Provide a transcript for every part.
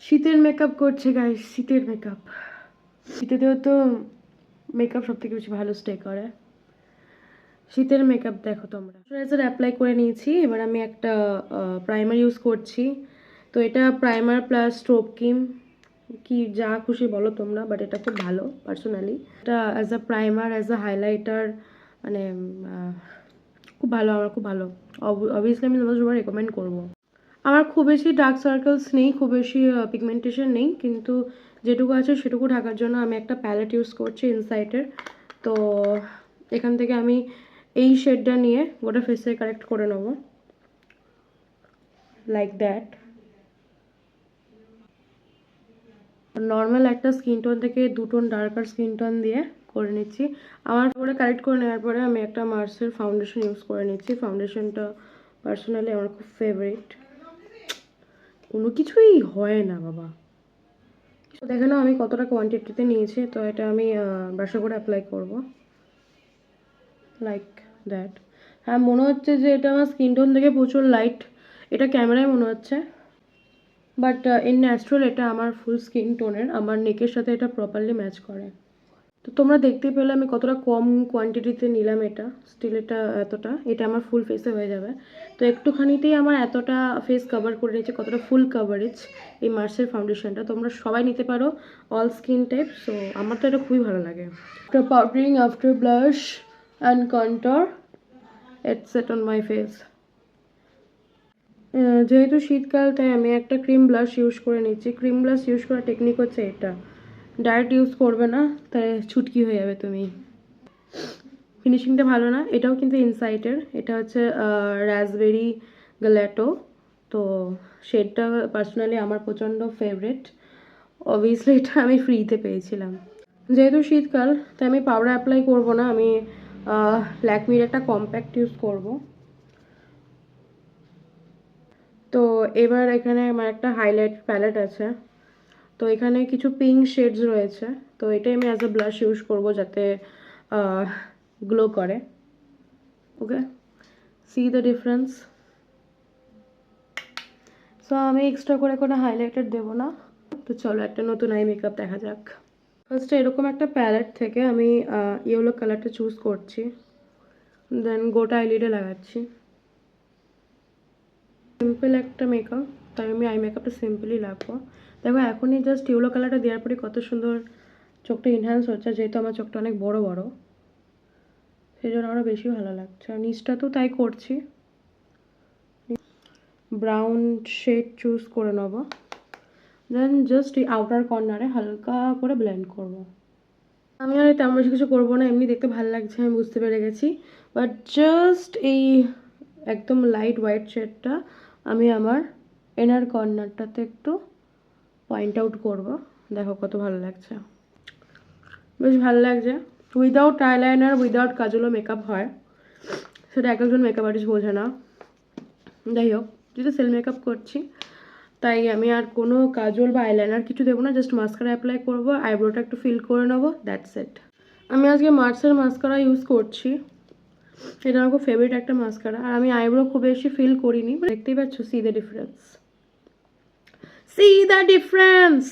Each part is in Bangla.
শীতের মেকআপ করছে গাইস, শীতের মেকআপ। শীতেতেও তো মেকআপ সব থেকে বেশি ভালো স্টে করে। শীতের মেকআপ দেখো তোমরা, ময়শ্চারাইজার অ্যাপ্লাই করে নিয়েছি। এবার আমি একটা প্রাইমার ইউজ করছি। তো এটা প্রাইমার প্লাস স্ট্রোব ক্রিম, কি যা খুশি বলো তোমরা, বাট এটা খুব ভালো পার্সোনালি। এটা as a primer, as a highlighter, মানে খুব ভালো, আমার খুব ভালো। অবভিয়াসলি আমি তোমাদের সবাই রেকমেন্ড করবো। আমার খুব বেশি ডার্ক সার্কেলস নেই, খুব বেশি পিগমেন্টেশন নেই, কিন্তু যেটুকু আছে সেটুকু ঢাকার জন্য আমি একটা প্যালেট ইউজ করছি ইনসাইটের। তো এখান থেকে আমি এই শেডটা নিয়ে গোটা ফেসে কারেক্ট করে নেবো, লাইক দ্যাট। নর্মাল একটা স্কিন টোন থেকে দুটোন ডার্কার স্কিন টোন দিয়ে করে নিচ্ছি। আমার পরে কারেক্ট করে নেওয়ার পরে আমি একটা মার্সের ফাউন্ডেশন ইউজ করে নিচ্ছি। ফাউন্ডেশনটা পার্সোনালি আমার খুব ফেভারিট। কোনো কিছুই হয় না বাবা। দেখে নাও আমি কতটা কোয়ান্টিটিতে নিয়েছি। তো এটা আমি ব্রাশে করে অ্যাপ্লাই করব, লাইক দ্যাট। হ্যাঁ, মনে হচ্ছে যে এটা আমার স্কিন টোন থেকে প্রচুর লাইট, এটা ক্যামেরায় মনে হচ্ছে, বাট ইন ন্যাচারাল এটা আমার ফুল স্কিন টোনের, আমার নেকের সাথে এটা প্রপারলি ম্যাচ করে। তো তোমরা দেখতে পেলে আমি কতটা কম কোয়ান্টিটিতে নিলাম এটা, স্টিল এটা এতটা, এটা আমার ফুল ফেসে হয়ে যাবে। তো একটুখানিতেই আমার এতটা ফেস কভার করে নিয়েছে, কতটা ফুল কভারেজ এই মার্সের ফাউন্ডেশনটা। তোমরা সবাই নিতে পারো, অল স্কিন টাইপ। সো আমার তো এটা খুবই ভালো লাগে। After powdering, after blush and contour, it's set on my face. যেহেতু শীতকাল, তাই আমি একটা ক্রিম ব্লাশ ইউজ করে নিচ্ছি। ক্রিম ব্লাশ ইউজ করার টেকনিক হচ্ছে এটা, ডাইরেক্ট ইউজ করবে না, তাই ছুটকি হয়ে যাবে তুমি। ফিনিশিংটা ভালো না। এটাও কিন্তু ইনসাইটের, এটা হচ্ছে রাসবেরি গ্যালাটো। তো শেডটা পার্সোনালি আমার প্রচণ্ড ফেভারিট। অবভিয়াসলি এটা আমি ফ্রিতে পেয়েছিলাম। যেহেতু শীতকাল, তাই আমি পাউডার অ্যাপ্লাই করব না, আমি ল্যাকমির একটা কম্প্যাক্ট ইউজ করব। তো এবার এখানে আমার একটা হাইলাইট প্যালেট আছে। তো এখানে কিছু পিঙ্ক শেডস রয়েছে। তো এটাই আমি অ্যাজ আ ব্লাশ ইউজ করব, যাতে গ্লো করে। ওকে, সি দ্য ডিফারেন্স। সো আমি এক্সট্রা করে কোনো হাইলাইটার দেবো না। তো চলো একটা নতুন আই মেকআপ দেখা যাক। ফার্স্টে এরকম একটা প্যালেট থেকে আমি ইয়েলো কালারটা চুজ করছি, দেন গোটা আইলিডে লাগাচ্ছি। সিম্পল একটা মেকআপ, তাই আমি আই মেকআপটা সিম্পলই লাগবো। দেখো এখনই জাস্ট ইয়েলো কালারটা দেওয়ার পরে কত সুন্দর চোখটা এনহ্যান্স হচ্ছে, যেহেতু আমার চোখটা অনেক বড় বড়, সেই জন্য আরও বেশি ভালো লাগছে। আর নিচটাতেও তাই করছি, ব্রাউন শেড চুজ করে নেবো, দেন জাস্ট এই আউটার কর্নারে হালকা করে ব্লেন্ড করব। আমি আর তেমন বেশি কিছু করবো না, এমনি দেখতে ভালো লাগছে আমি বুঝতে পেরে গেছি। বাট জাস্ট এই একদম লাইট হোয়াইট শেডটা আমি আমার ইনার কর্নারটাতে একটু পয়েন্ট আউট করব। দেখো কত ভালো লাগছে, বেশ ভালো লাগছে। উইদাউট আইলাইনার, উইদাউট কাজলও মেকআপ হয়, সেটা এক একজন মেকআপ আর্টিস্ট বোঝে না। যাই হোক, যেহেতু সেল মেকআপ করছি, তাই আমি আর কোনো কাজল বা আইলাইনার কিছু দেবো না, জাস্ট মাস্কারা অ্যাপ্লাই করবো, আইব্রোটা একটু ফিল করে নেবো, দ্যাটস ইট। আমি আজকে মার্সের মাস্কারা ইউজ করছি, এটা আমার খুব ফেভারিট একটা মাস্কারা। আর আমি আইব্রো খুব বেশি ফিল করিনি, দেখতেই পাচ্ছ, C the difference, C the difference.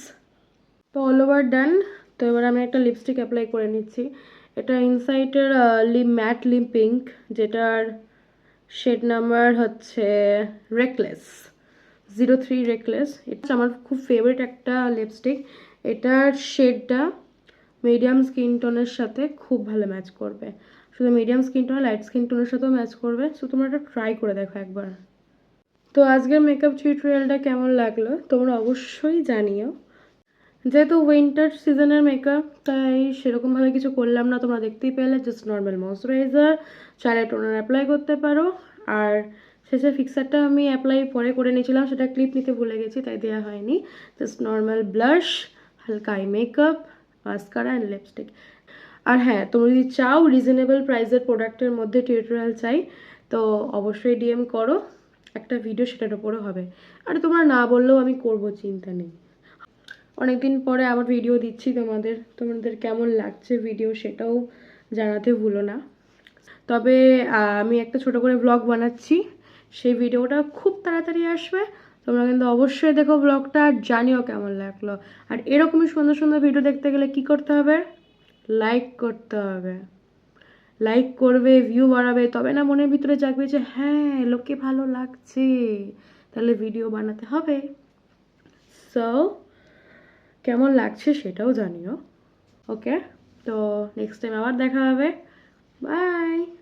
তো অল ওভার ডান। তো এবার আমি একটা লিপস্টিক অ্যাপ্লাই করে নিচ্ছি। এটা ইনসাইটের ম্যাট লিপ পিঙ্ক, যেটার শেড নাম্বার হচ্ছে রেকলেস 03 রেকলেস। এটা আমার খুব ফেভারিট একটা লিপস্টিক। এটার শেডটা মিডিয়াম স্কিন টোনের সাথে খুব ভালো ম্যাচ করবে, শুধু medium skin tone, light skin টোনের সাথেও ম্যাচ করবে। সো তোমরা এটা ট্রাই করে দেখো একবার। তো আজকের মেকআপ টিউটোরিয়ালটা কেমন লাগলো তোমরা অবশ্যই জানিও। যেহেতু উইন্টার সিজনের মেকআপ, তাই সেরকমভাবে কিছু করলাম না, তোমরা দেখতেই পেলে। জাস্ট নর্মাল ময়শ্চারাইজার, চাইলে টোনার অ্যাপ্লাই করতে পারো। আর শেষে ফিক্সারটা আমি অ্যাপ্লাই পরে করে নিয়েছিলাম, সেটা ক্লিপ নিতে ভুলে গেছি, তাই দেওয়া হয়নি। জাস্ট নর্মাল ব্লাশ, হালকা eye makeup, mascara and lipstick. আর হ্যাঁ, তোমরা যদি চাও রিজনেবল প্রাইসের প্রোডাক্টের মধ্যে টিউটোরিয়াল চাই, তো অবশ্যই ডিএম করো, একটা ভিডিও সেটার উপরও হবে। আর তোমরা না বললেও আমি করব, চিন্তা নেই। অনেকদিন পরে আবার ভিডিও দিচ্ছি, তোমাদের কেমন লাগছে ভিডিও সেটাও জানাতে ভুলো না। তবে আমি একটা ছোট করে ব্লগ বানাচ্ছি, সেই ভিডিওটা খুব তাড়াতাড়ি আসবে। তো তোমরা কিন্তু অবশ্যই দেখো ব্লগটা, আর জানিও কেমন লাগলো। আর এরকমই সুন্দর সুন্দর ভিডিও দেখতে গেলে কি করতে হবে? লাইক করতে হবে। লাইক করবে, ভিউ বাড়াবে, তবে না মনের ভিতরে জাগবে যে হ্যাঁ লোকে ভালো লাগছে, তাহলে ভিডিও বানাতে হবে। সো কেমন লাগছে সেটাও জানিও। ওকে, তো নেক্সট টাইম আবার দেখা হবে। বাই।